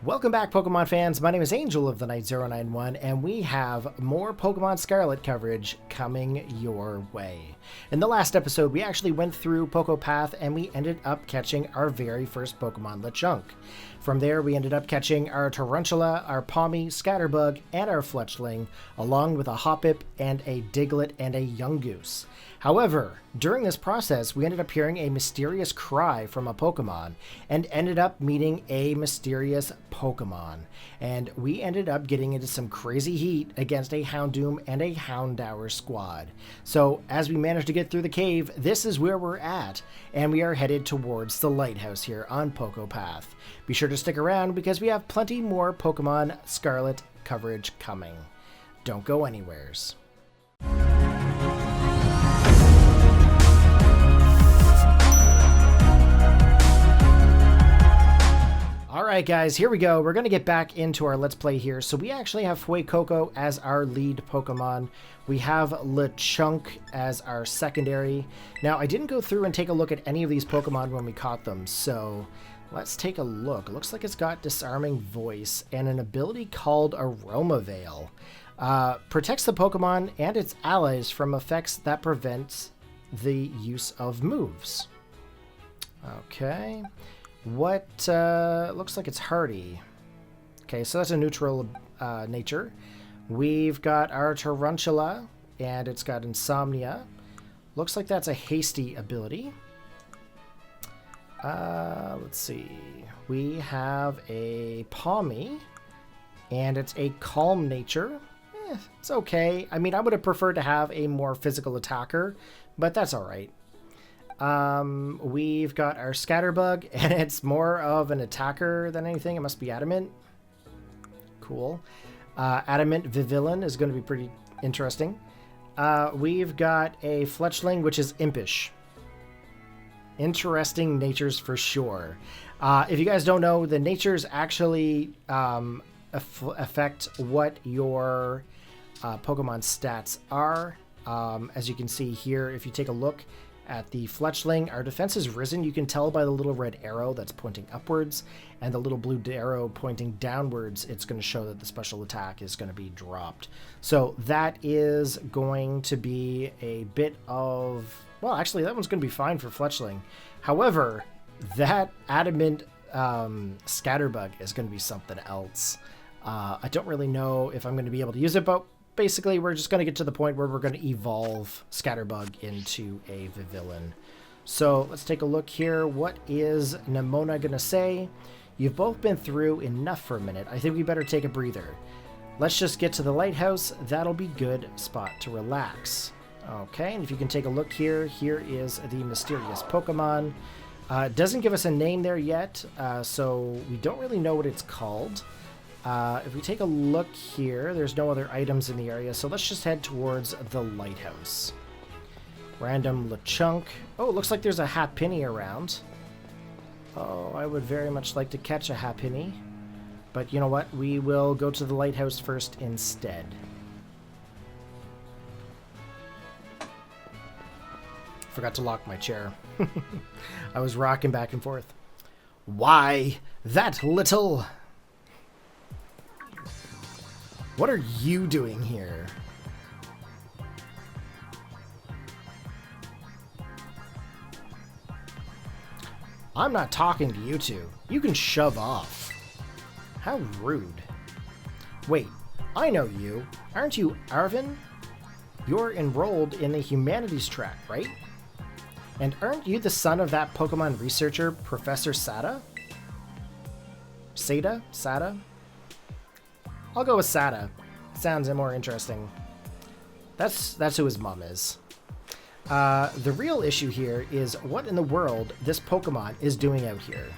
Welcome back, Pokemon fans. My name is Angel of the Night 091, and we have more Pokemon Scarlet coverage coming your way. In the last episode, we actually went through Poco Path, and we ended up catching our very first Pokemon, Lechonk. From there, we ended up catching our Tarantula, our Pawmi, Scatterbug, and our Fletchling, along with a Hoppip and a Diglett and a Yungoos. However, during this process, we ended up hearing a mysterious cry from a Pokemon and ended up meeting a mysterious Pokemon. And we ended up getting into some crazy heat against a Houndoom and a Houndour squad. So as we managed to get through the cave, this is where we're at, and we are headed towards the lighthouse here on Poco Path. Be sure to stick around because we have plenty more Pokemon Scarlet coverage coming. Don't go anywheres. Alright guys, here we go. We're going to get back into our Let's Play here. So we actually have Fuecoco as our lead Pokemon. We have Lechonk as our secondary. Now, I didn't go through and take a look at any of these Pokemon when we caught them, so let's take a look. It looks like it's got Disarming Voice and an ability called Aroma Veil. Protects the Pokemon and its allies from effects that prevent the use of moves. Okay. What looks like it's hardy. Okay, so that's a neutral nature. We've got our Tarantula, and it's got Insomnia. Looks like that's a hasty ability. Let's see. We have a Pawmi, and it's a calm nature. It's okay. I mean, I would have preferred to have a more physical attacker, but that's all right. We've got our Scatterbug, and it's more of an attacker than anything. It must be Adamant. Cool. Adamant Vivillon is going to be pretty interesting. We've got a Fletchling, which is Impish. Interesting natures for sure. If you guys don't know, the natures actually affect what your Pokemon stats are. As you can see here, if you take a look at the Fletchling, our defense is risen. You can tell by the little red arrow that's pointing upwards and the little blue arrow pointing downwards. It's going to show that the special attack is going to be dropped. So that is going to be a bit of... Well, actually, that one's going to be fine for Fletchling. However, that Adamant Scatterbug is going to be something else. I don't really know if I'm going to be able to use it, but basically, we're just going to get to the point where we're going to evolve Scatterbug into a Vivillon. So let's take a look here. What is Nemona going to say? You've both been through enough for a minute. I think we better take a breather. Let's just get to the lighthouse. That'll be good spot to relax. Okay, and if you can take a look here, here is the mysterious Pokemon. It doesn't give us a name there yet, so we don't really know what it's called. If we take a look here, there's no other items in the area, so let's just head towards the lighthouse. Random Lechonk. Oh, it looks like there's a Happiny around. Oh, I would very much like to catch a Happiny. But you know what? We will go to the lighthouse first instead. Forgot to lock my chair. I was rocking back and forth. Why, that little... What are you doing here? I'm not talking to you two. You can shove off. How rude. Wait, I know you. Aren't you Arven? You're enrolled in the humanities track, right? And aren't you the son of that Pokemon researcher, Professor Sada? Sada? I'll go with Sada. Sounds more interesting. That's who his mom is. The real issue here is what in the world this Pokemon is doing out here.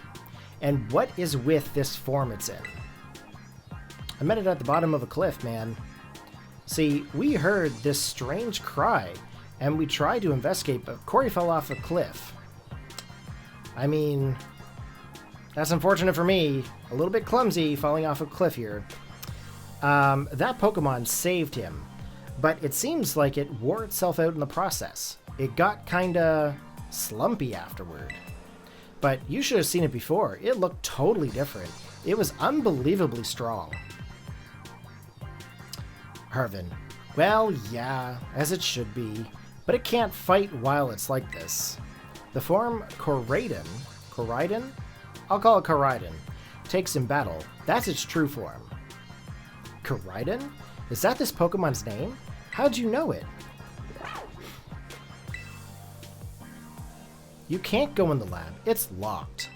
And what is with this form it's in. I met it at the bottom of a cliff, man. See, we heard this strange cry, and we tried to investigate, but Corey fell off a cliff. I mean, that's unfortunate for me. A little bit clumsy falling off a cliff here. That Pokemon saved him, but it seems like it wore itself out in the process. It got kinda slumpy afterward. But you should have seen it before. It looked totally different. It was unbelievably strong. Arven. Well, yeah, as it should be. But it can't fight while it's like this. The form Koraidon, I'll call it Koraidon, takes in battle. That's its true form. Koraidon? Is that this Pokemon's name? How'd you know it? You can't go in the lab. It's locked.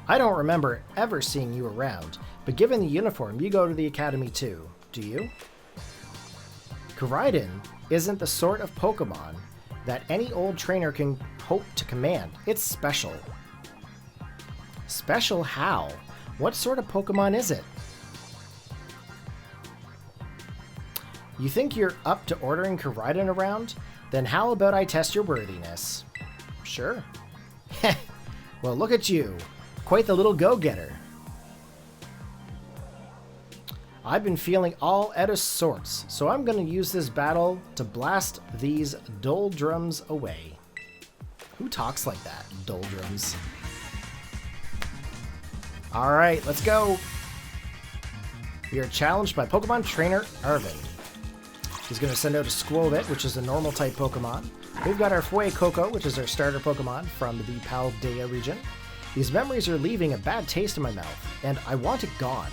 I don't remember ever seeing you around, but given the uniform, you go to the academy too, do you? Koraidon isn't the sort of Pokemon that any old trainer can hope to command. It's special. Special how? What sort of Pokemon is it? You think you're up to ordering Koraidon around? Then how about I test your worthiness? Sure. Well, look at you. Quite the little go-getter. I've been feeling all out of sorts, so I'm going to use this battle to blast these doldrums away. Who talks like that? Doldrums. Alright, let's go. We are challenged by Pokemon Trainer Arven. He's going to send out a Squovit, which is a normal type Pokemon. We've got our Fuecoco, which is our starter Pokemon from the Paldea region. These memories are leaving a bad taste in my mouth, and I want it gone.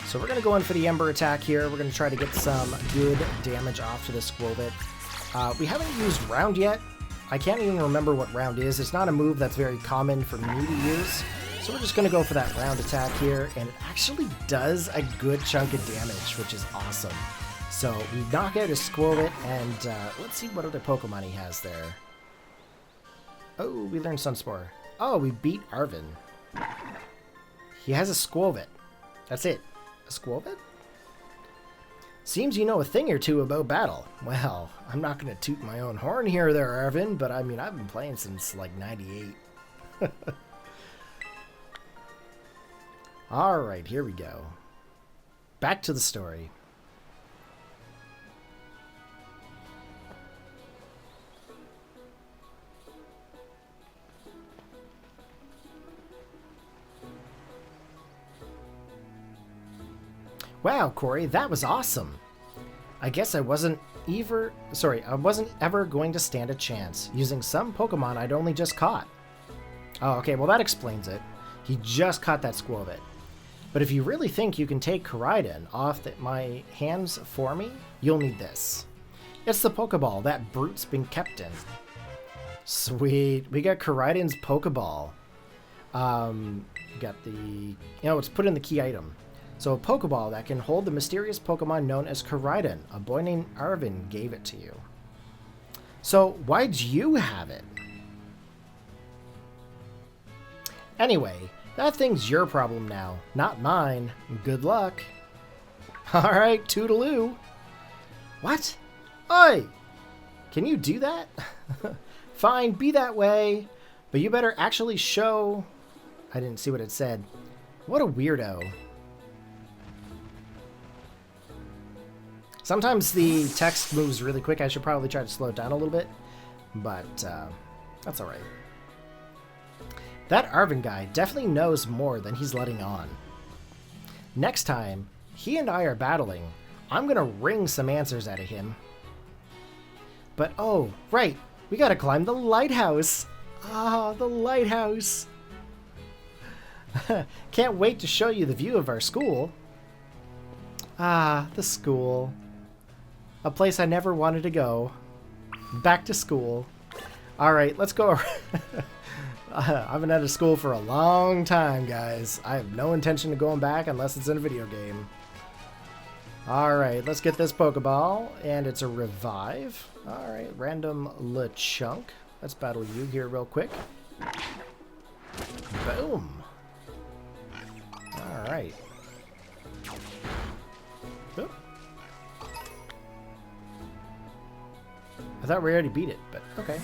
So we're going to go in for the Ember attack here. We're going to try to get some good damage off to this Squovit. We haven't used Round yet. I can't even remember what Round is. It's not a move that's very common for me to use. So we're just going to go for that Round attack here, and it actually does a good chunk of damage, which is awesome. So we knock out his Squovit, and let's see what other Pokemon he has there. Oh, we learned Sunspore. Oh, we beat Arven. He has a Squovit. That's it. A Squovit? Seems you know a thing or two about battle. Well, I'm not going to toot my own horn here there, Arven, but I mean, I've been playing since like 98. Alright, here we go. Back to the story. Wow, Corey, that was awesome. I guess I wasn't ever going to stand a chance using some Pokemon I'd only just caught. Oh, okay, well that explains it. He just caught that Squovit. But if you really think you can take Koraidon off my hands for me, you'll need this. It's the Pokeball that Brute's been kept in. Sweet, we got Koraidon's Pokeball. Got the, it's put in the key item. So a Pokeball that can hold the mysterious Pokemon known as Koraidon. A boy named Arven gave it to you. So why'd you have it? Anyway, that thing's your problem now, not mine. Good luck. Alright, toodaloo. What? Oi! Can you do that? Fine, be that way. But you better actually show... I didn't see what it said. What a weirdo. Sometimes the text moves really quick. I should probably try to slow it down a little bit. But that's alright. That Arven guy definitely knows more than he's letting on. Next time he and I are battling, I'm gonna wring some answers out of him. But oh, right, we gotta climb the lighthouse. Ah, the lighthouse. Can't wait to show you the view of our school. Ah, the school. A place I never wanted to go. Back to school. Alright, let's go. I haven't had a school for a long time, guys. I have no intention of going back unless it's in a video game. Alright, let's get this Pokeball. And it's a revive. Alright, random Lechunk. Let's battle you here real quick. Boom. Alright. Oop. I thought we already beat it, but okay.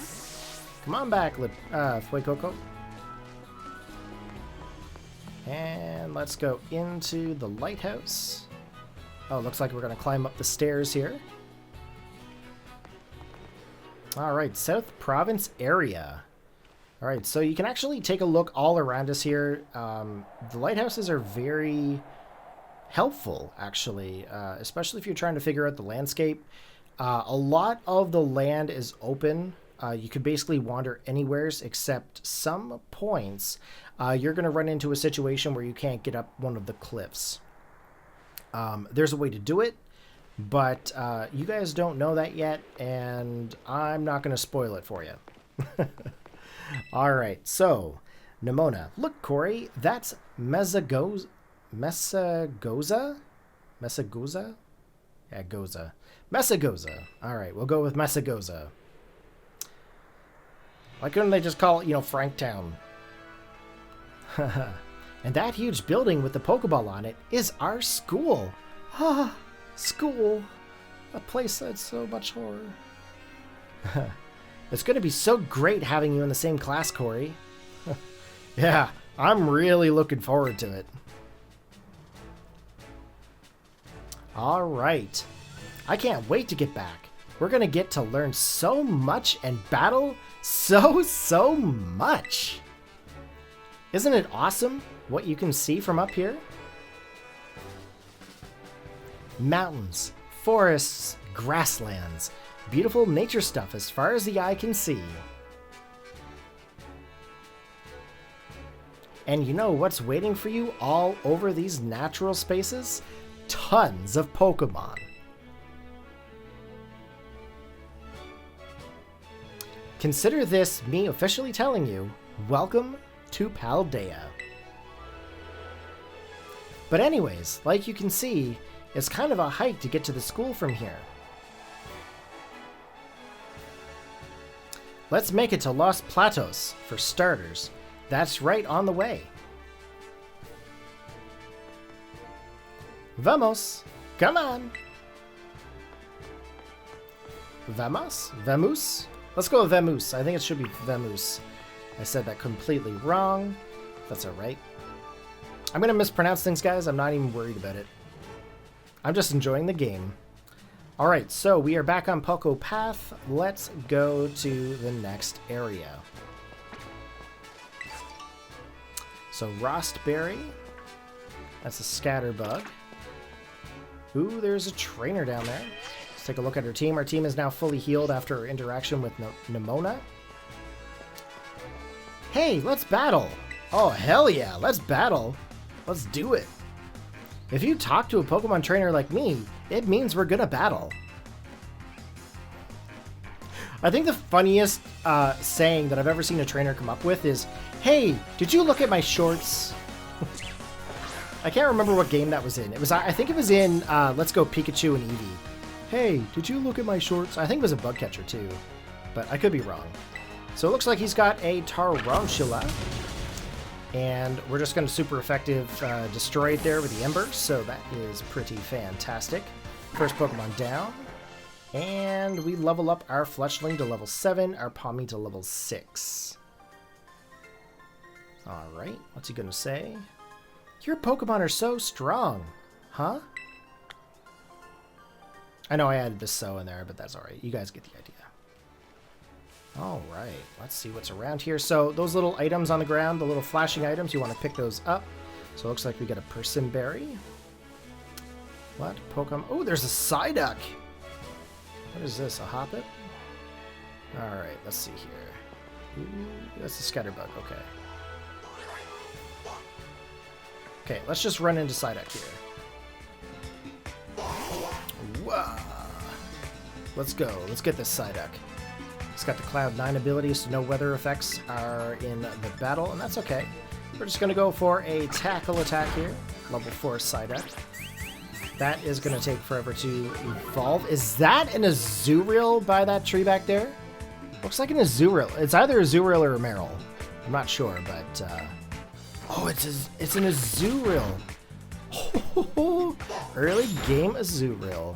Come on back, Fuecoco. And let's go into the lighthouse. Oh, looks like we're going to climb up the stairs here. All right, South Province area. All right, so you can actually take a look all around us here. The lighthouses are very helpful, actually, especially if you're trying to figure out the landscape. A lot of the land is open. You could basically wander anywheres except some points. You're going to run into a situation where you can't get up one of the cliffs. There's a way to do it, but you guys don't know that yet, and I'm not going to spoil it for you. All right, so Nemona. Look, Corey, that's Mesagoza? Mesagoza? Yeah, Goza. Mesagoza. All right, we'll go with Mesagoza. Why couldn't they just call it, Franktown? And that huge building with the Pokeball on it is our school. Ah, school. A place that's so much horror. It's going to be so great having you in the same class, Corey. Yeah, I'm really looking forward to it. All right. I can't wait to get back. We're going to get to learn so much and battle so much. Isn't it awesome what you can see from up here? Mountains, forests, grasslands. Beautiful nature stuff as far as the eye can see. And you know what's waiting for you all over these natural spaces? Tons of Pokemon. Consider this me officially telling you, welcome to Paldea. But anyways, like you can see, it's kind of a hike to get to the school from here. Let's make it to Los Platos, for starters. That's right on the way. Vamos! Come on! Vamos? Vamos? Let's go with Vamos. I think it should be Vamos. I said that completely wrong. That's alright. I'm going to mispronounce things, guys. I'm not even worried about it. I'm just enjoying the game. Alright, so we are back on Poco Path. Let's go to the next area. So, Rostberry. That's a Scatterbug. Ooh, there's a trainer down there. Let's take a look at her team. Our team is now fully healed after our interaction with Nemona. Hey, let's battle! Oh, hell yeah, let's battle. Let's do it. If you talk to a Pokemon trainer like me, it means we're gonna battle. I think the funniest saying that I've ever seen a trainer come up with is, hey, did you look at my shorts? I can't remember what game that was in. I think it was in Let's Go Pikachu and Eevee. Hey, did you look at my shorts? I think it was a bug catcher too, but I could be wrong. So it looks like he's got a Tarantula. And we're just going to super effective destroy it there with the Ember, so that is pretty fantastic. First Pokemon down. And we level up our Fletchling to level 7, our Pawmi to level 6. Alright, what's he going to say? Your Pokemon are so strong, huh? I know I added the so in there, but that's alright. You guys get the idea. Alright, let's see what's around here. So those little items on the ground, the little flashing items, you want to pick those up. So it looks like we get a Person Berry. What? Pokemon? Oh, there's a Psyduck! What is this, a Hoppip? Alright, let's see here. Ooh, that's a Scatterbug, okay. Okay, let's just run into Psyduck here. Whoa! Let's go, let's get this Psyduck. It's got the Cloud 9 abilities, so no weather effects are in the battle, and that's okay. We're just going to go for a tackle attack here. Level 4 Psyduck. That is going to take forever to evolve. Is that an Azurill by that tree back there? Looks like an Azurill. It's either Azurill or a Marill. I'm not sure, but... Oh, it's an Azurill. Early game Azurill.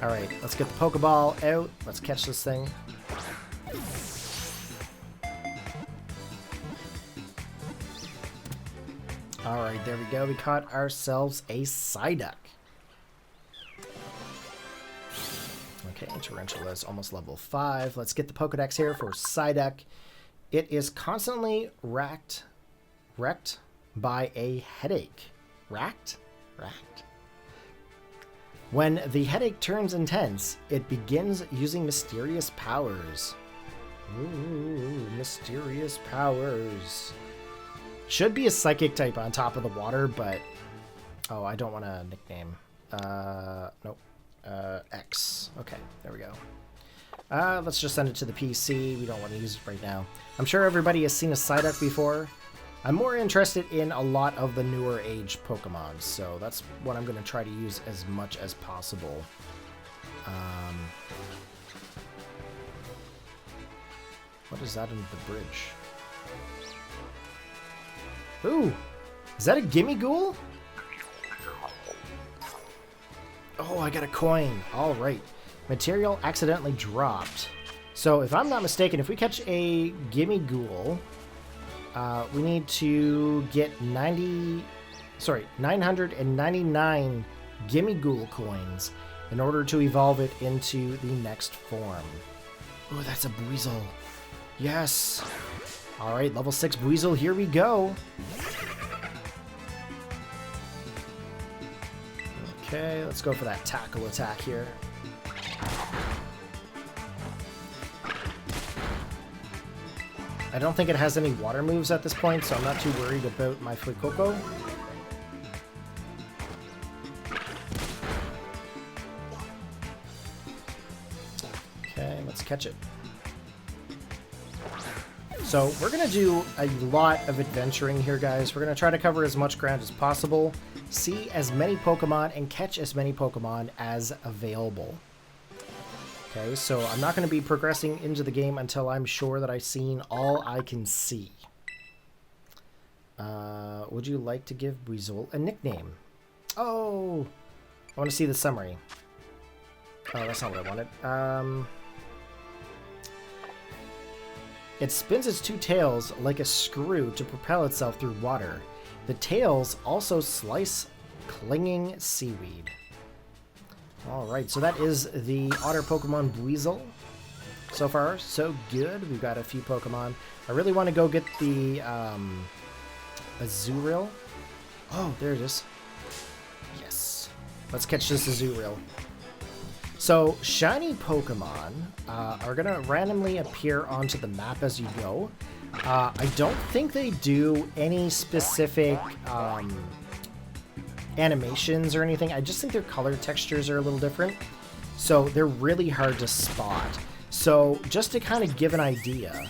Alright, let's get the Pokeball out. Let's catch this thing. Alright, there we go. We caught ourselves a Psyduck. Okay, Tarantula is almost level 5. Let's get the Pokedex here for Psyduck. It is constantly wrecked by a headache. Racked? When the headache turns intense, it begins using mysterious powers. Ooh, mysterious powers. Should be a psychic type on top of the water, but... Oh, I don't want a nickname. Nope. X. Okay, there we go. Let's just send it to the PC. We don't want to use it right now. I'm sure everybody has seen a Psyduck before. I'm more interested in a lot of the newer age Pokemon, so that's what I'm going to try to use as much as possible. What is that under the bridge? Ooh! Is that a Gimme Ghoul? Oh, I got a coin. All right. Material accidentally dropped. So, if I'm not mistaken, if we catch a Gimme Ghoul, we need to get 999 Gimme Ghoul coins in order to evolve it into the next form. Oh, that's a Buizel. Yes. All right, level 6 Buizel, here we go. Okay, let's go for that tackle attack here. I don't think it has any water moves at this point, so I'm not too worried about my Fuecoco. Okay, let's catch it. So we're going to do a lot of adventuring here, guys. We're going to try to cover as much ground as possible, see as many Pokemon, and catch as many Pokemon as available. Okay, so I'm not going to be progressing into the game until I'm sure that I've seen all I can see. Would you like to give Buizel a nickname? Oh! I want to see the summary. Oh, that's not what I wanted. It spins its two tails like a screw to propel itself through water. The tails also slice clinging seaweed. Alright, so that is the otter Pokemon Buizel. So far, so good. We've got a few Pokemon. I really want to go get the Azurill. Oh, there it is. Yes. Let's catch this Azurill. So, shiny Pokemon are going to randomly appear onto the map as you go. I don't think they do any specific animations or anything. I just think their color textures are a little different. So, they're really hard to spot. So, just to kind of give an idea,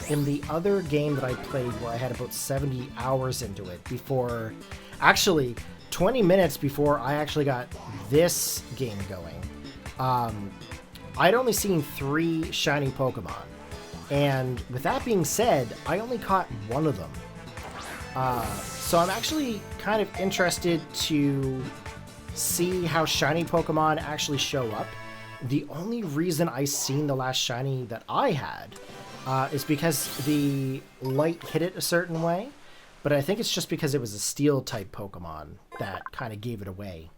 in the other game that I played where I had about 70 hours into it before... Actually, 20 minutes before I actually got this game going. I'd only seen 3 shiny Pokemon, and with that being said, I only caught one of them. So I'm actually kind of interested to see how shiny Pokemon actually show up. The only reason I seen the last shiny that I had is because the light hit it a certain way, but I think it's just because it was a steel type Pokemon that kind of gave it away.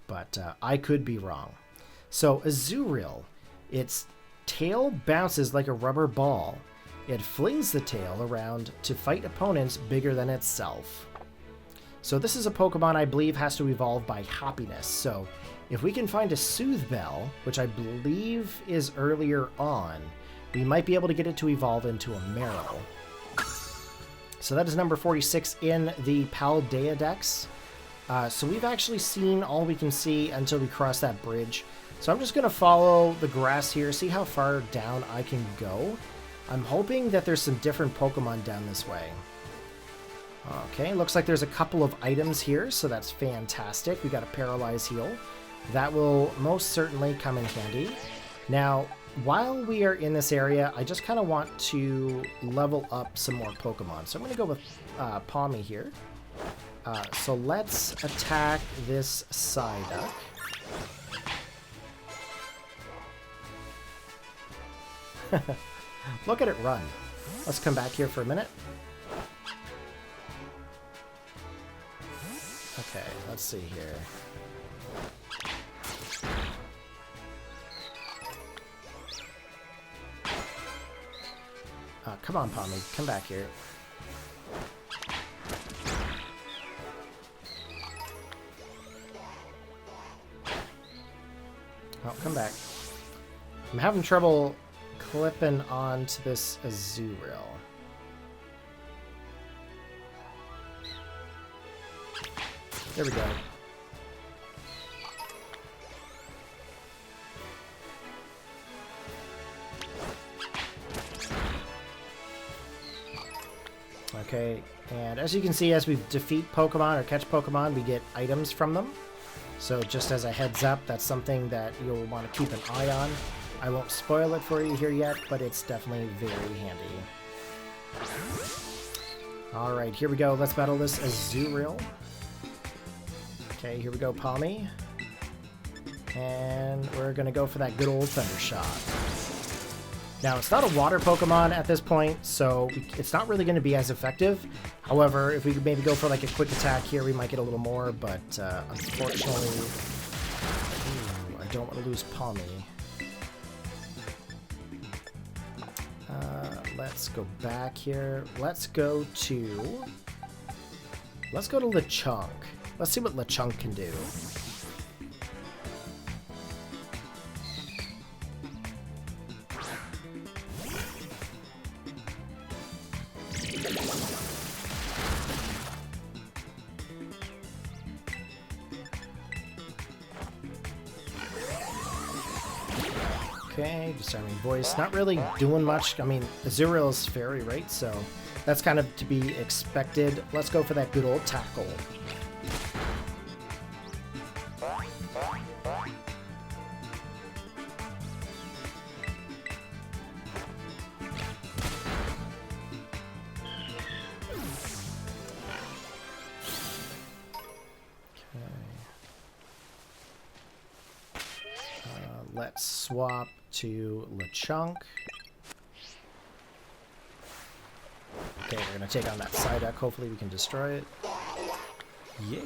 But I could be wrong. So, Azurill, its tail bounces like a rubber ball. It flings the tail around to fight opponents bigger than itself. So this is a Pokemon I believe has to evolve by happiness. So if we can find a Soothe Bell, which I believe is earlier on, we might be able to get it to evolve into a Marill. So that is number 46 in the Paldea Dex. So we've actually seen all we can see until we cross that bridge. So I'm just going to follow the grass here, see how far down I can go. I'm hoping that there's some different Pokemon down this way. Okay, looks like there's a couple of items here, so that's fantastic. We got a Paralyze Heal. That will most certainly come in handy. Now, while we are in this area, I just kind of want to level up some more Pokemon. So I'm going to go with Palmy here. So let's attack this Psyduck. Look at it run. Let's come back here for a minute. Okay, let's see here. Come on, Pommy. Come back here. Oh, come back. I'm having trouble clipping onto this Azurill. There we go. Okay, and as you can see, as we defeat Pokemon or catch Pokemon, we get items from them. So just as a heads up, that's something that you'll want to keep an eye on. I won't spoil it for you here yet, but it's definitely very handy. Alright, here we go. Let's battle this Azurill. Okay, here we go, Pommy. And we're going to go for that good old Thunder Shot. Now, it's not a water Pokemon at this point, so it's not really going to be as effective. However, if we could maybe go for like a quick attack here, we might get a little more, but unfortunately, I don't want to lose Pommy. Let's go back here. Let's go to Lechonk. Let's see what Lechonk can do. Okay, Disarming Voice. Not really doing much. I mean, Azurill is fairy, right? So that's kind of to be expected. Let's go for that good old Tackle. Let's swap to Lechonk. Okay, we're going to take on that Psyduck. Hopefully we can destroy it. Yeah.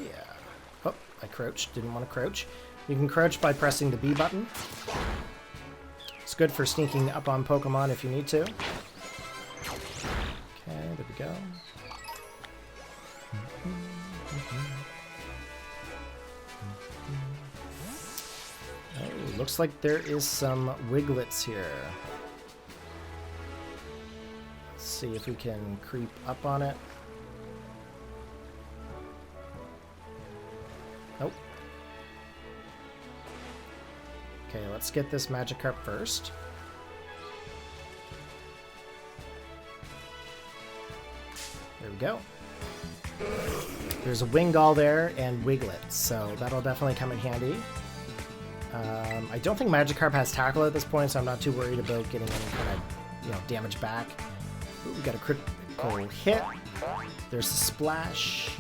Oh, I crouched. Didn't want to crouch. You can crouch by pressing the B button. It's good for sneaking up on Pokemon if you need to. Okay, there we go. Oh, looks like there is some Wiglets here. Let's see if we can creep up on it. Nope. Okay, let's get this Magikarp first. There we go. There's a Wingull there and Wiglet, so that'll definitely come in handy. I don't think Magikarp has Tackle at this point, so I'm not too worried about getting any kind of, damage back. Ooh, we got a critical hit. There's a Splash.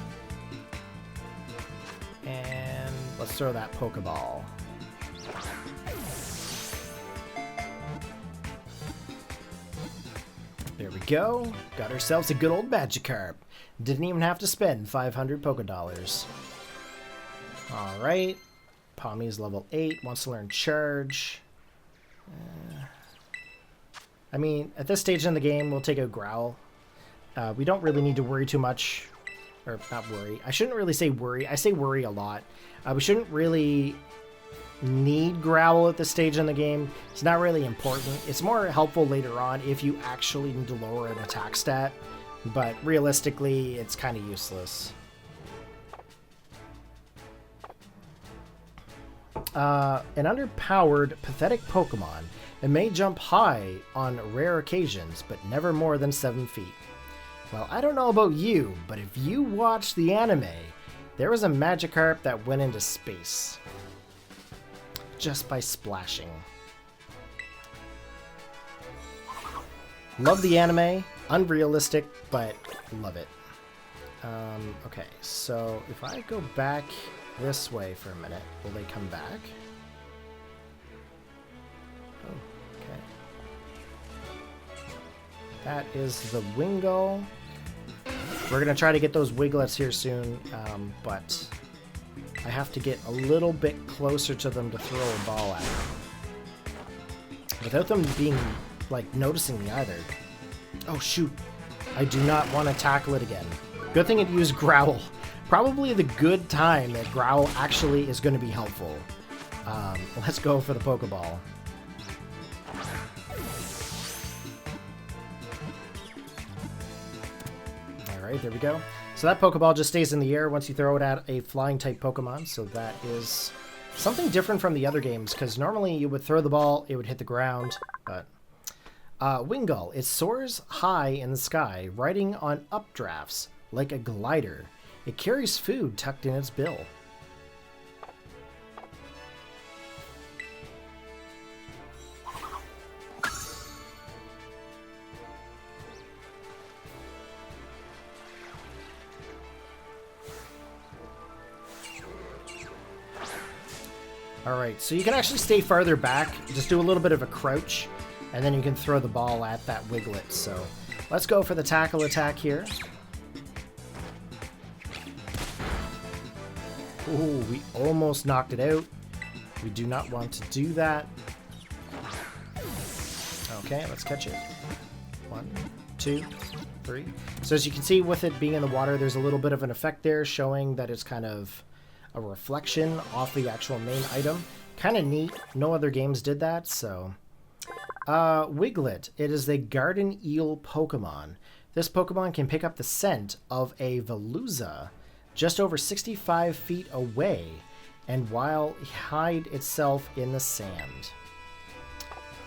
And let's throw that Pokeball. There we go. Got ourselves a good old Magikarp. Didn't even have to spend 500 Pokedollars. Alright. Pommy's level 8, wants to learn Charge. I mean, at this stage in the game, we'll take a Growl. We don't really need to worry too much. Or, not worry. I shouldn't really say worry. I say worry a lot. We shouldn't really need Growl at this stage in the game. It's not really important. It's more helpful later on if you actually need to lower an attack stat. But realistically, it's kind of useless. An underpowered, pathetic Pokemon. It may jump high on rare occasions, but never more than 7 feet. Well, I don't know about you, but if you watch the anime, there was a Magikarp that went into space. Just by splashing. Love the anime. Unrealistic, but love it. Okay, so if I go back this way for a minute, will they come back? Oh, okay. That is the Wingull. We're going to try to get those Wiglets here soon, but I have to get a little bit closer to them to throw a ball at them. Without them being, noticing me either. Oh, shoot. I do not want to tackle it again. Good thing it used Growl. Probably the good time that Growl actually is going to be helpful. Let's go for the Pokeball. Alright, there we go. So that Pokeball just stays in the air once you throw it at a flying-type Pokemon, so that is something different from the other games, because normally you would throw the ball, it would hit the ground, but... Wingull. It soars high in the sky, riding on updrafts like a glider. It carries food tucked in its bill. Alright, so you can actually stay farther back, just do a little bit of a crouch, and then you can throw the ball at that Wiglet. So let's go for the tackle attack here. Ooh, we almost knocked it out. We do not want to do that. Okay, let's catch it. 1, 2, 3. So as you can see, with it being in the water, there's a little bit of an effect there showing that it's kind of a reflection off the actual main item. Kind of neat. No other games did that, so... Wiglet. It is a garden eel Pokemon. This Pokemon can pick up the scent of a Veluza just over 65 feet away, and while hide itself in the sand.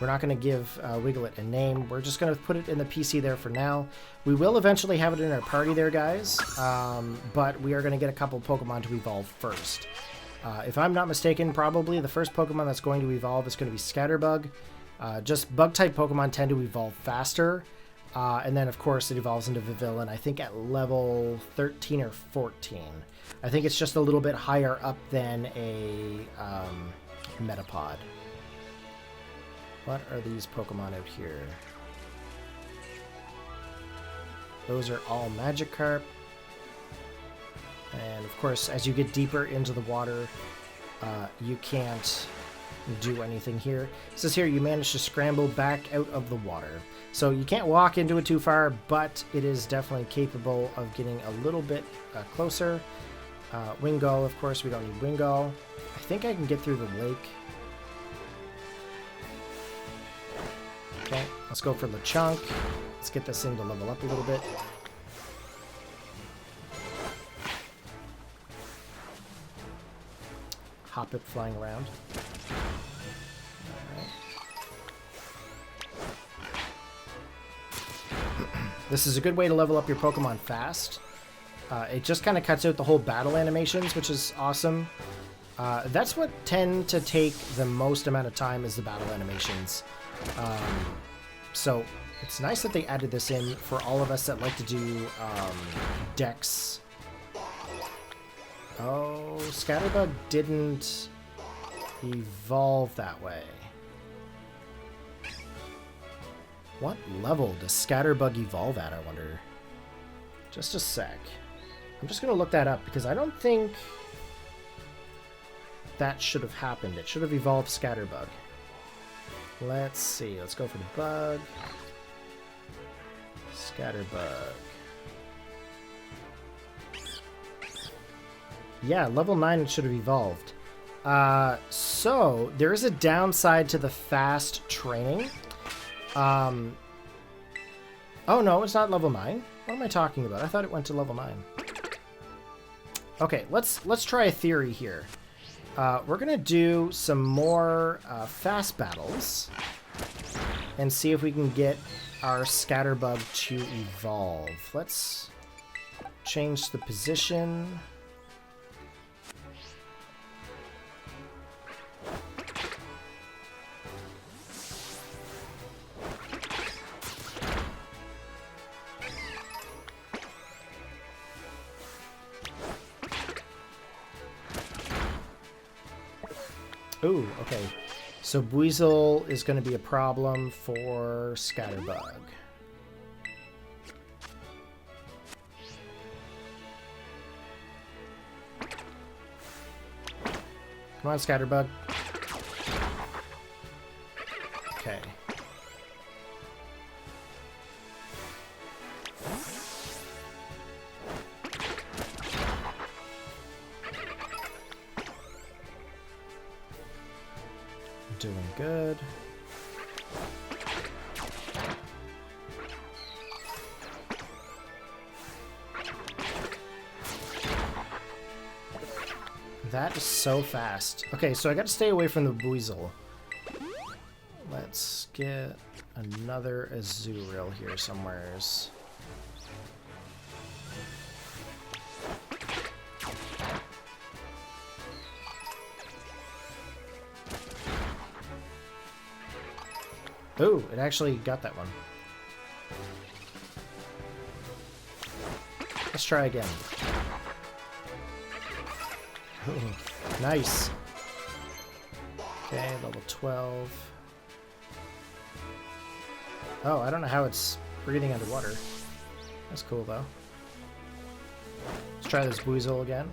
We're not going to give Wiglet a name. We're just going to put it in the PC there for now. We will eventually have it in our party there, guys, but we are going to get a couple Pokemon to evolve first. If I'm not mistaken, probably the first Pokemon that's going to evolve is going to be Scatterbug. Just bug-type Pokemon tend to evolve faster, and then, of course, it evolves into Vivillon, I think at level 13 or 14. I think it's just a little bit higher up than a Metapod. What are these Pokemon out here? Those are all Magikarp. And, of course, as you get deeper into the water, you can't do anything here. It says here you managed to scramble back out of the water. So you can't walk into it too far, but it is definitely capable of getting a little bit closer. Wingull, of course, we don't need Wingull. I think I can get through the lake. Okay, let's go for Lechonk. Let's get this thing to level up a little bit. Hop it flying around. This is a good way to level up your Pokemon fast. It just kind of cuts out the whole battle animations, which is awesome. That's what tend to take the most amount of time, is the battle animations. So it's nice that they added this in for all of us that like to do Dex. Oh, Scatterbug didn't evolve that way. What level does Scatterbug evolve at, I wonder? Just a sec. I'm just going to look that up, because I don't think that should have happened. It should have evolved Scatterbug. Let's see. Let's go for the bug. Scatterbug. Yeah, level 9 it should have evolved. So, there is a downside to the fast training. Oh no, it's not level 9. What am I talking about? I thought it went to level 9. Okay, let's try a theory here. We're gonna do some more fast battles and see if we can get our Scatterbug to evolve. Let's change the position. Ooh, okay. So Buizel is going to be a problem for Scatterbug. Come on, Scatterbug. Okay. Doing good. That is so fast. Okay, so I got to stay away from the Buizel. Let's get another Azurill here somewheres. Oh, it actually got that one. Let's try again. Ooh, nice. Okay, level 12. Oh, I don't know how it's breathing underwater. That's cool, though. Let's try this Buizel again.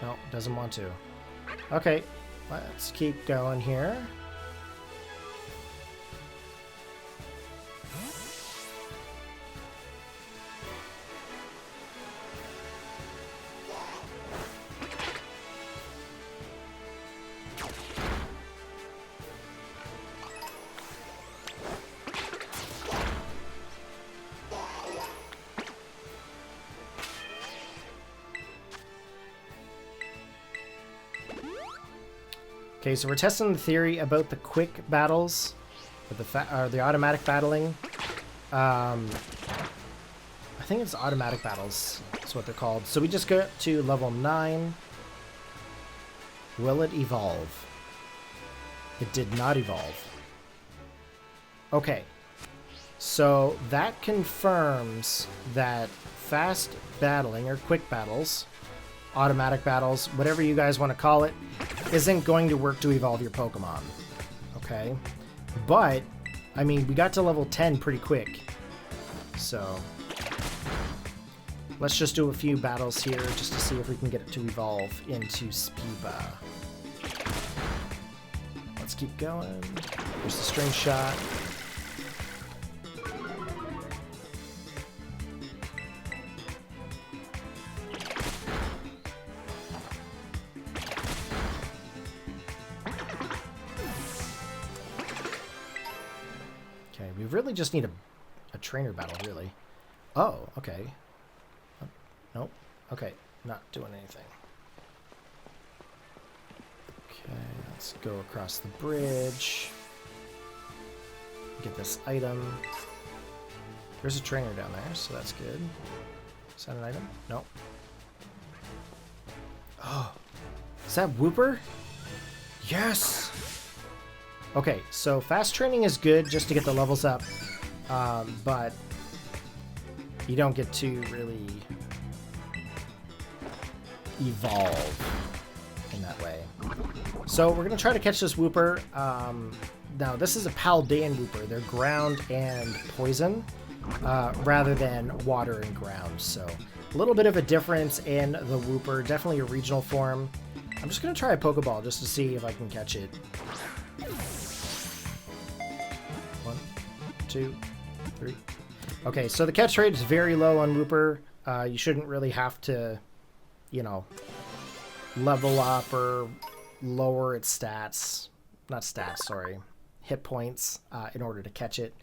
No, doesn't want to. Okay, let's keep going here. Okay, so we're testing the theory about the quick battles, or the automatic battling. I think it's automatic battles. That's what they're called. So we just got to level 9. Will it evolve? It did not evolve. Okay, so that confirms that fast battling, or quick battles, automatic battles, whatever you guys want to call it, isn't going to work to evolve your Pokemon. Okay? But, I mean, we got to level 10 pretty quick. So, let's just do a few battles here just to see if we can get it to evolve into Spupa. Let's keep going. There's the string shot. We really just need a trainer battle, really. Oh, okay. Oh, nope. Okay, not doing anything. Okay, let's go across the bridge. Get this item. There's a trainer down there, so that's good. Is that an item? Nope. Oh, is that Wooper? Yes! Okay, so fast training is good just to get the levels up, but you don't get to really evolve in that way. So we're going to try to catch this Wooper. Now, this is a Paldean Wooper. They're ground and poison rather than water and ground. So a little bit of a difference in the Wooper. Definitely a regional form. I'm just going to try a Pokeball just to see if I can catch it. 1, 2, 3. Okay, so the catch rate is very low on Wooper. You shouldn't really have to, you know, level up or lower its stats. Not stats, sorry. Hit points in order to catch it.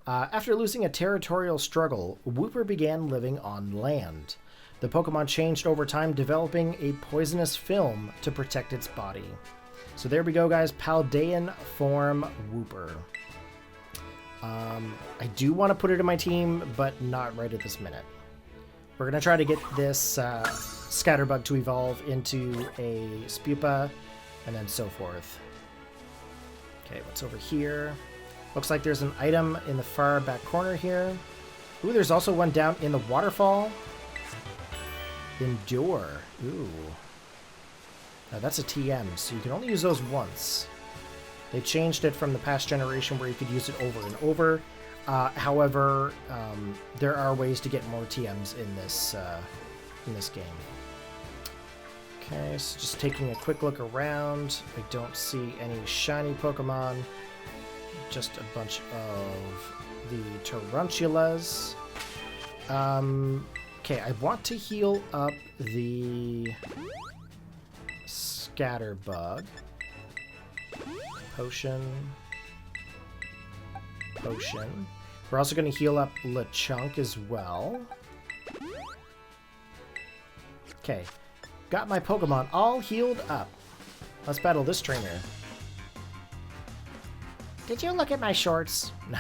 After losing a territorial struggle, Wooper began living on land. The Pokemon changed over time, developing a poisonous film to protect its body. So there we go, guys. Paldean form Wooper. I do want to put it in my team, but not right at this minute. We're going to try to get this Scatterbug to evolve into a Spupa, and then so forth. Okay, what's over here? Looks like there's an item in the far back corner here. Ooh, there's also one down in the waterfall. Endure. Ooh. Now that's a TM, so you can only use those once. They changed it from the past generation where you could use it over and over. However, there are ways to get more TMs in this game. Okay, so just taking a quick look around. I don't see any shiny Pokemon. Just a bunch of the Tarantulas. Okay, I want to heal up the Scatterbug. Potion. Potion. We're also going to heal up Lechonk as well. Okay. Got my Pokemon all healed up. Let's battle this trainer. Did you look at my shorts? No.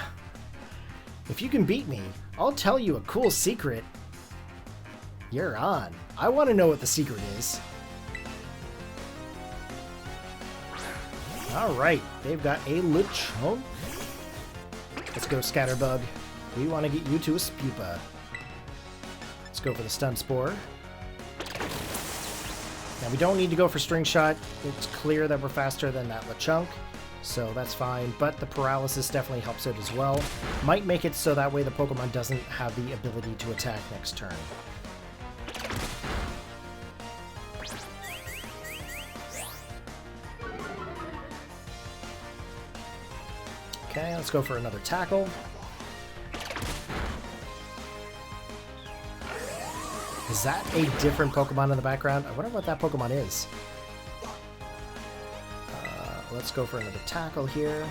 If you can beat me, I'll tell you a cool secret. You're on. I want to know what the secret is. Alright, they've got a Lechonk. Let's go, Scatterbug. We want to get you to a Spupa. Let's go for the Stun Spore. Now, we don't need to go for String Shot. It's clear that we're faster than that Lechonk, so that's fine. But the Paralysis definitely helps it as well. Might make it so that way the Pokemon doesn't have the ability to attack next turn. Okay, let's go for another Tackle. Is that a different Pokemon in the background? I wonder what that Pokemon is. Let's go for another Tackle here.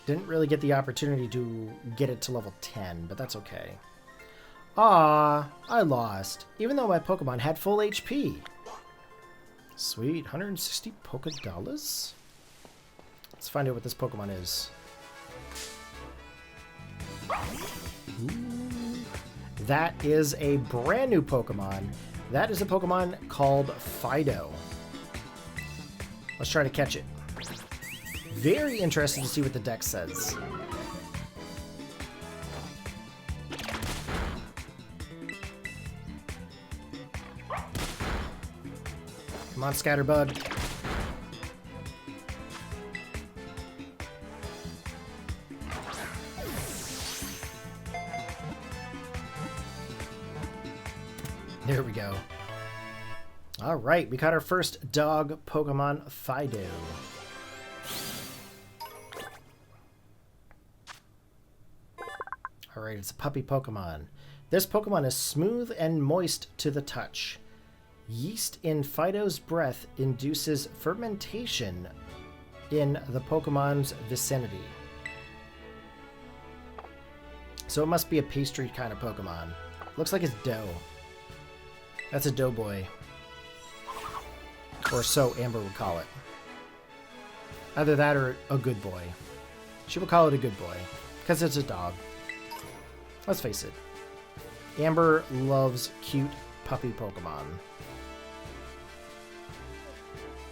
Didn't really get the opportunity to get it to level 10, but that's okay. Ah, I lost, even though my Pokemon had full HP. Sweet, 160 Pokedollars? Let's find out what this Pokemon is. Ooh, that is a brand new Pokemon. That is a Pokemon called Fido. Let's try to catch it. Very interested to see what the deck says. Come on, Scatterbug. There we go. All right, we caught our first dog Pokemon, Fido. All right, it's a puppy Pokemon. This Pokemon is smooth and moist to the touch. Yeast in Fido's breath induces fermentation in the Pokemon's vicinity. So it must be a pastry kind of Pokemon. Looks like it's dough. That's a doughboy. Or so Amber would call it. Either that or a good boy. She would call it a good boy. Because it's a dog. Let's face it. Amber loves cute puppy Pokemon.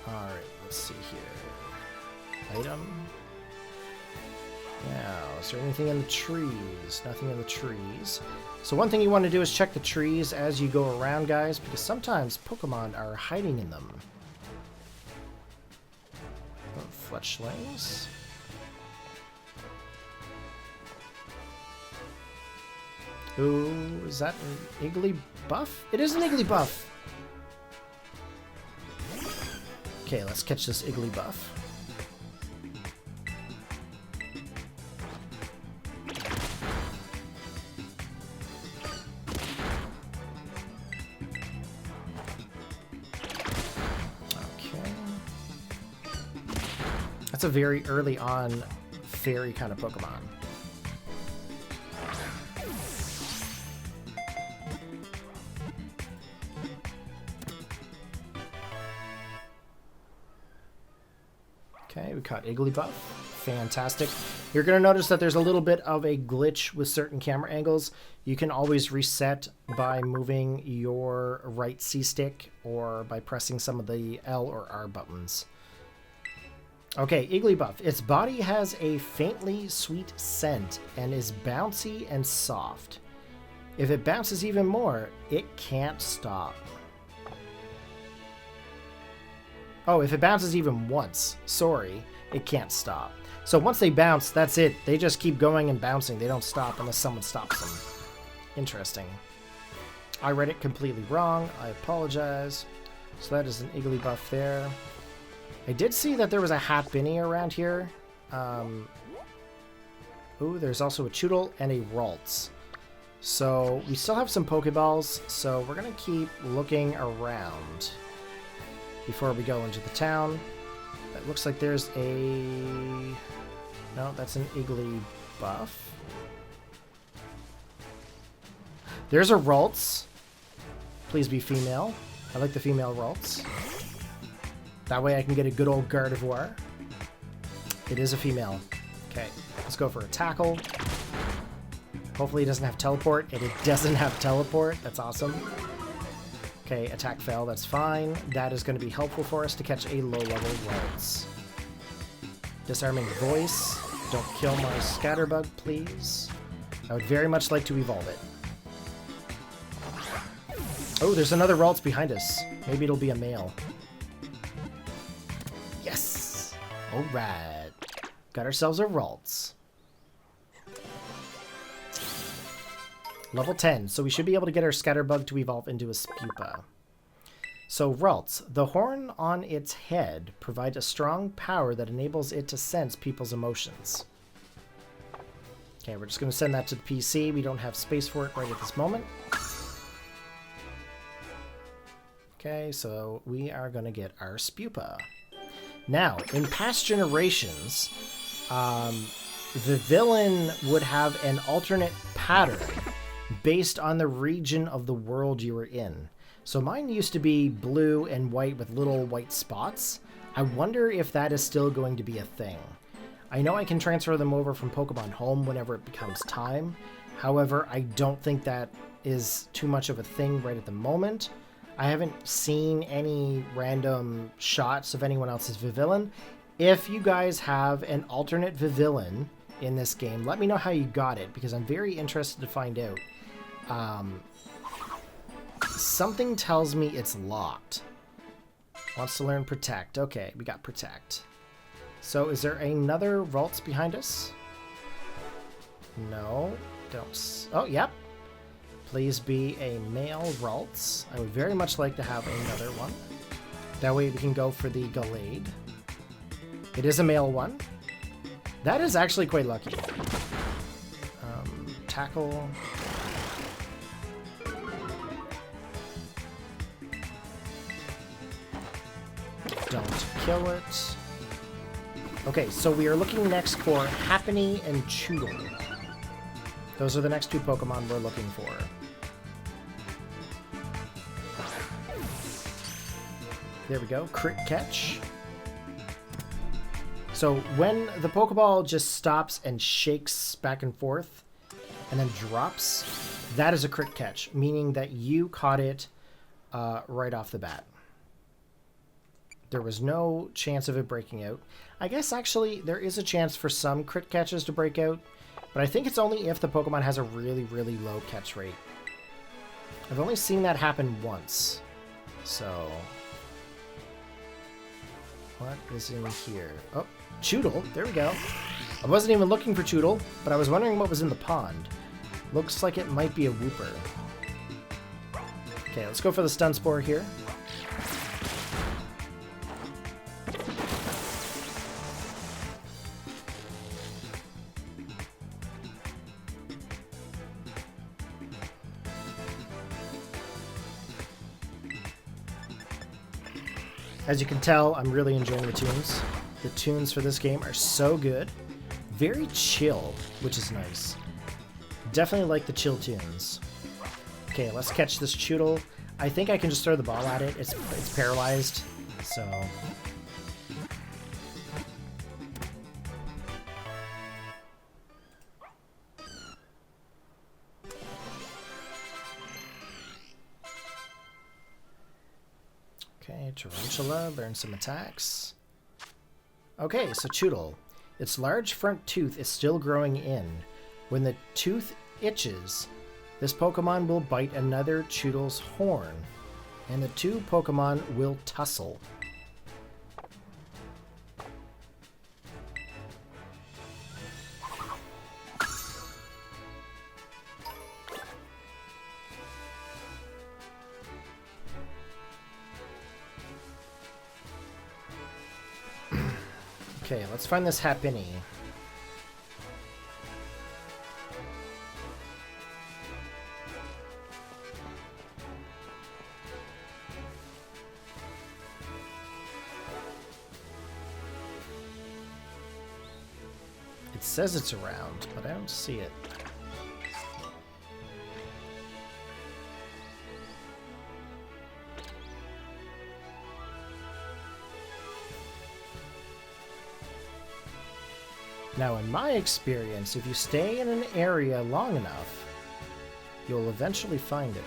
Alright, let's see here. Item. Now, is there anything in the trees? Nothing in the trees. So one thing you want to do is check the trees as you go around, guys, because sometimes Pokemon are hiding in them. Oh, Fletchlings. Ooh, is that an Igglybuff? It is an Igglybuff! Okay, let's catch this Igglybuff. That's a very early on fairy kind of Pokemon. Okay, we caught Igglybuff. Fantastic. You're going to notice that there's a little bit of a glitch with certain camera angles. You can always reset by moving your right C-stick or by pressing some of the L or R buttons. Okay, Igglybuff. Its body has a faintly sweet scent and is bouncy and soft. If it bounces even more, it can't stop. Oh, if it bounces even once, sorry, it can't stop. So once they bounce, that's it. They just keep going and bouncing. They don't stop unless someone stops them. Interesting. I read it completely wrong. I apologize. So that is an Igglybuff there. I did see that there was a Hat Binny around here. Ooh, there's also a Choodle and a Ralts. So we still have some Pokeballs, so we're going to keep looking around before we go into the town. It looks like there's a... No, that's an Igglybuff. There's a Ralts. Please be female. I like the female Ralts. That way I can get a good old Gardevoir. It is a female. Okay, let's go for a tackle. Hopefully it doesn't have teleport, and it doesn't have teleport. That's awesome. Okay, attack fail, that's fine. That is going to be helpful for us to catch a low-level Ralts. Disarming Voice. Don't kill my Scatterbug, please. I would very much like to evolve it. Oh, there's another Ralts behind us. Maybe it'll be a male. Yes! Alright. Got ourselves a Ralts. Level 10, so we should be able to get our Scatterbug to evolve into a Spupa. So Ralts, the horn on its head provides a strong power that enables it to sense people's emotions. Okay, we're just going to send that to the PC. We don't have space for it right at this moment. Okay, so we are going to get our Spupa. Now, in past generations, the villain would have an alternate pattern based on the region of the world you were in. So mine used to be blue and white with little white spots. I wonder if that is still going to be a thing. I know I can transfer them over from Pokemon Home whenever it becomes time. However, I don't think that is too much of a thing right at the moment. I haven't seen any random shots of anyone else's Vivillon. If you guys have an alternate Vivillon in this game, let me know how you got it, because I'm very interested to find out. Something tells me it's locked. Wants to learn Protect. Okay, we got Protect. So is there another Ralts behind us? No, don't. Oh, yep. Please be a male Ralts. I would very much like to have another one. That way we can go for the Gallade. It is a male one. That is actually quite lucky. Tackle. Don't kill it. Okay, so we are looking next for Happiny and Choodle. Those are the next two Pokemon we're looking for. There we go. Crit catch. So when the Pokeball just stops and shakes back and forth and then drops, that is a crit catch, meaning that you caught it right off the bat. There was no chance of it breaking out. I guess actually there is a chance for some crit catches to break out, but I think it's only if the Pokemon has a really, really low catch rate. I've only seen that happen once. So, what is in here? Oh, Choodle. There we go. I wasn't even looking for Choodle, but I was wondering what was in the pond. Looks like it might be a Wooper. Okay, let's go for the Stun Spore here. As you can tell, I'm really enjoying the tunes. The tunes for this game are so good. Very chill, which is nice. Definitely like the chill tunes. Okay, let's catch this Choodle. I think I can just throw the ball at it. It's paralyzed, so... Okay, Tarantula, learn some attacks. Okay, so Choodle. Its large front tooth is still growing in. When the tooth itches, this Pokemon will bite another Choodle's horn, and the two Pokemon will tussle. Okay, let's find this Happiny. It says it's around, but I don't see it. Now, in my experience, if you stay in an area long enough, you'll eventually find it.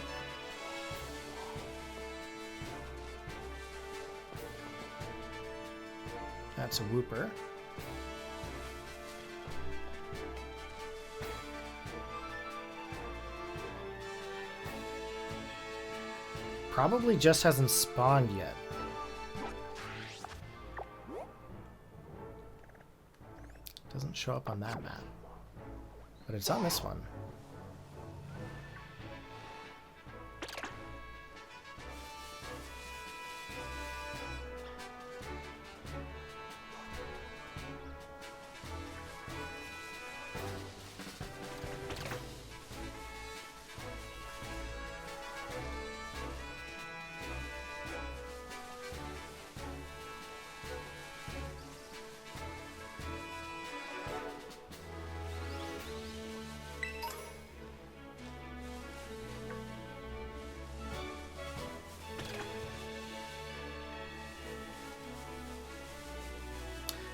That's a Wooper. Probably just hasn't spawned yet. Doesn't show up on that map. But it's on this one.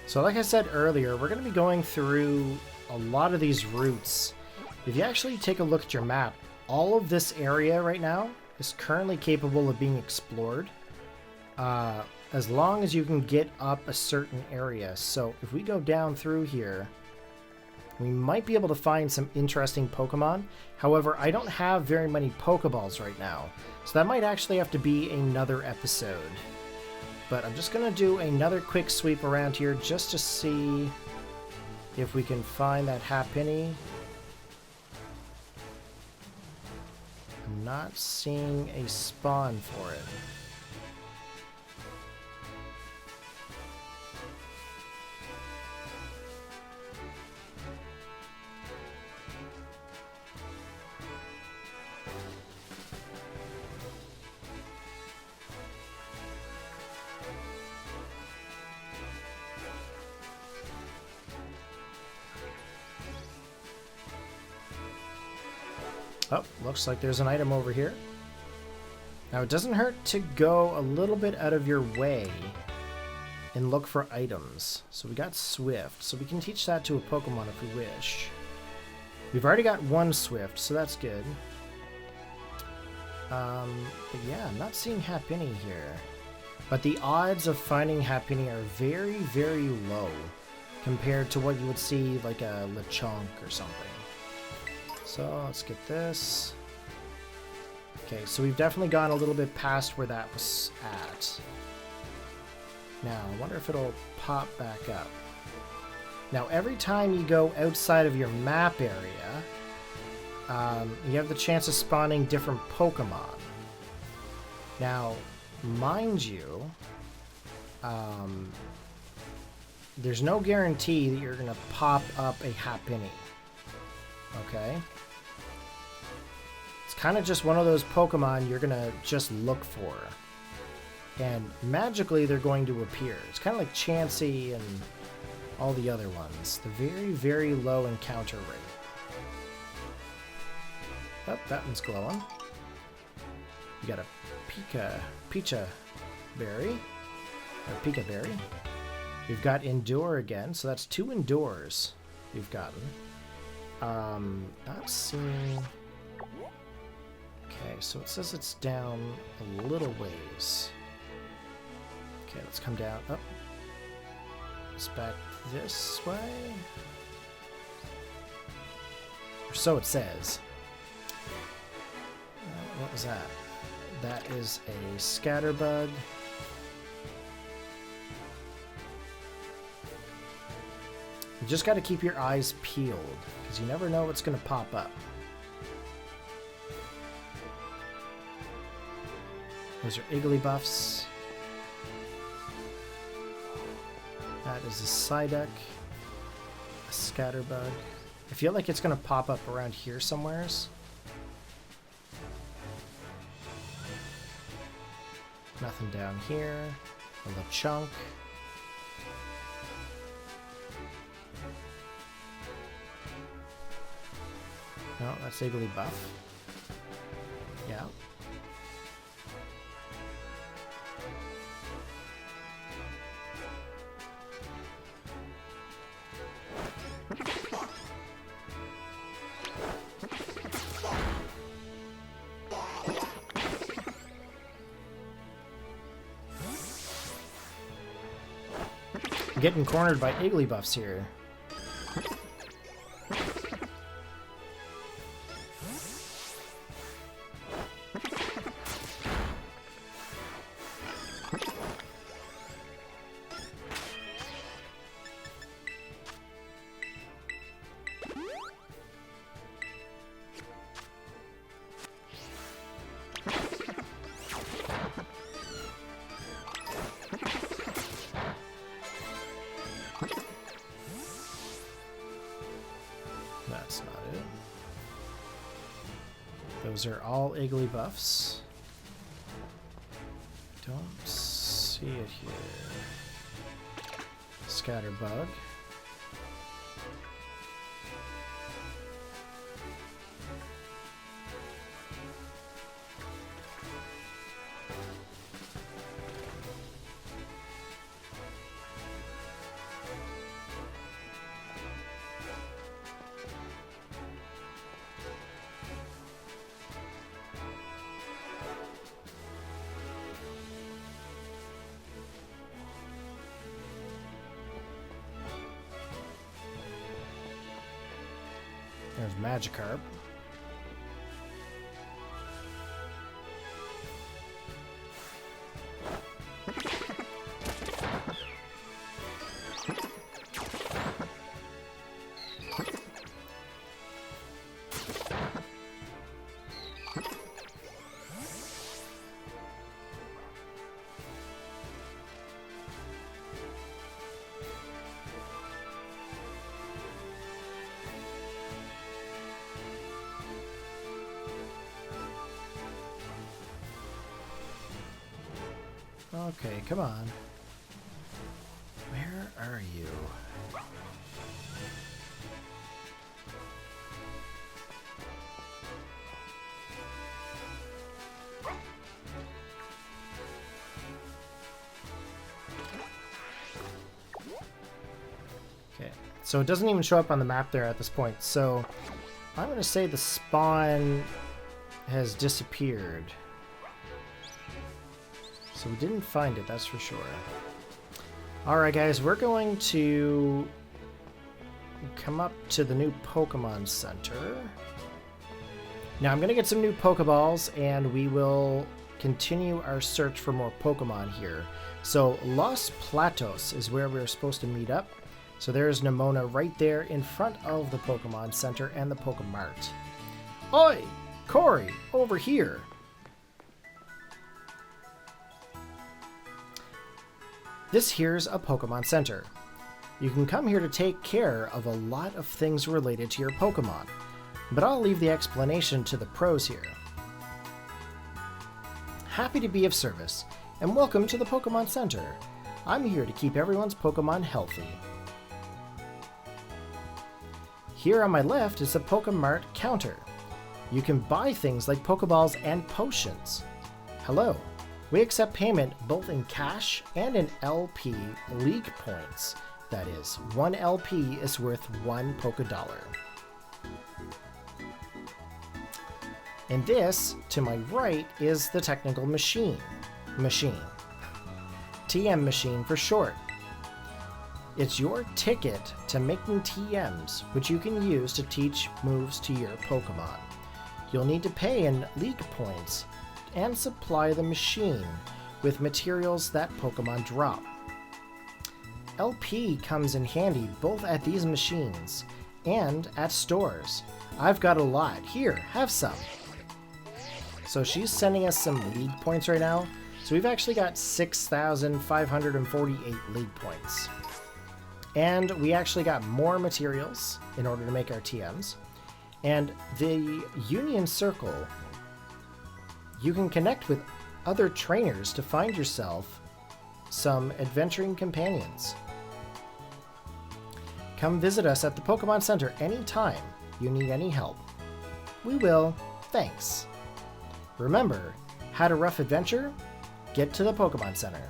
So like I said earlier, we're going to be going through a lot of these routes. If you actually take a look at your map, all of this area right now is currently capable of being explored, as long as you can get up a certain area. So if we go down through here, we might be able to find some interesting Pokemon. However, I don't have very many Pokeballs right now, so that might actually have to be another episode. But I'm just going to do another quick sweep around here just to see if we can find that Happiny. I'm not seeing a spawn for it. Oh, looks like there's an item over here. Now, it doesn't hurt to go a little bit out of your way and look for items. So we got Swift, so we can teach that to a Pokemon if we wish. We've already got one Swift, so that's good. But yeah, I'm not seeing Happiny here. But the odds of finding Happiny are very, very low compared to what you would see like a Lechonk or something. So let's get this. Okay, so we've definitely gone a little bit past where that was at. Now, I wonder if it'll pop back up. Now, every time you go outside of your map area, you have the chance of spawning different Pokemon. Now, mind you, there's no guarantee that you're going to pop up a Happiny. Okay? It's kind of just one of those Pokemon you're going to just look for. And magically they're going to appear. It's kind of like Chansey and all the other ones. The very, very low encounter rate. Oh, that one's glowing. We got a Pecha Berry. Or Pika Berry. We've got Endure again, so that's 2 Endures we've gotten. Not seeing... Okay, so it says it's down a little ways. Okay, let's come down. Oh. It's back this way. Or so it says. What was that? That is a Scatterbug. You just got to keep your eyes peeled, because you never know what's going to pop up. Those are Igglybuffs. That is a Psyduck, a Scatterbug. I feel like it's going to pop up around here somewheres. Nothing down here. A Lechonk. No, that's Iggly buff. Yeah. Getting cornered by Iggly buffs here. That's not it. Those are all Iggly buffs. Don't see it here. Scatterbug. There's Magikarp. Okay, come on. Where are you? Okay, so it doesn't even show up on the map there at this point. So I'm going to say the spawn has disappeared. So we didn't find it, that's for sure. Alright guys, we're going to come up to the new Pokemon Center. Now I'm going to get some new Pokeballs and we will continue our search for more Pokemon here. So Los Platos is where we're supposed to meet up. So there's Nemona right there in front of the Pokemon Center and the Pokemart. Oi! Corey, over here! This here's a Pokemon Center. You can come here to take care of a lot of things related to your Pokemon, but I'll leave the explanation to the pros here. Happy to be of service, and welcome to the Pokemon Center. I'm here to keep everyone's Pokemon healthy. Here on my left is the Pokemart counter. You can buy things like Pokeballs and potions. Hello. We accept payment both in cash and in LP League points. That is, 1 LP is worth 1 Pokedollar. And this, to my right, is the technical machine. TM machine for short. It's your ticket to making TMs, which you can use to teach moves to your Pokemon. You'll need to pay in League points and supply the machine with materials that Pokemon drop. LP comes in handy both at these machines and at stores. I've got a lot. Here, have some. So she's sending us some League points right now. So we've actually got 6,548 League points. And we actually got more materials in order to make our TMs. And the Union Circle, you can connect with other trainers to find yourself some adventuring companions. Come visit us at the Pokemon Center anytime you need any help. We will. Thanks. Remember, had a rough adventure? Get to the Pokemon Center.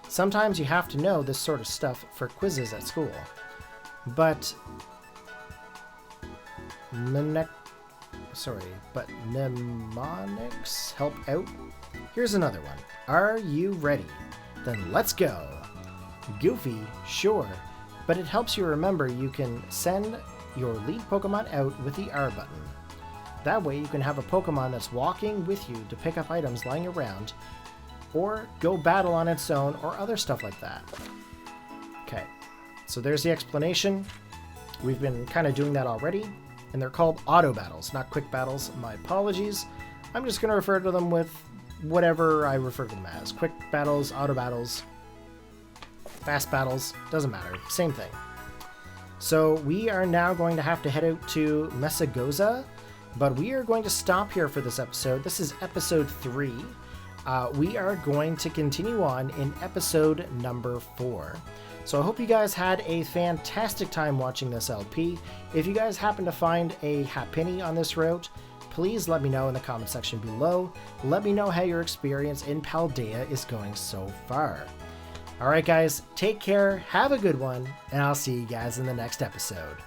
Sometimes you have to know this sort of stuff for quizzes at school. But mnemonics help out? Here's another one. Are you ready? Then let's go. Goofy, sure, but it helps you remember you can send your lead Pokemon out with the R button. That way you can have a Pokemon that's walking with you to pick up items lying around, or go battle on its own, or other stuff like that. Okay, so there's the explanation. We've been kind of doing that already, and they're called auto battles, not quick battles. My apologies. I'm just going to refer to them with whatever I refer to them as. Quick battles, auto battles, fast battles, doesn't matter. Same thing. So we are now going to have to head out to Mesagoza, but we are going to stop here for this episode. This is episode 3. We are going to continue on in episode number 4. So I hope you guys had a fantastic time watching this LP. If you guys happen to find a Happiny on this route, please let me know in the comment section below. Let me know how your experience in Paldea is going so far. Alright guys, take care, have a good one, and I'll see you guys in the next episode.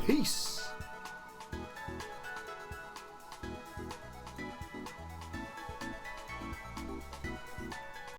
Peace!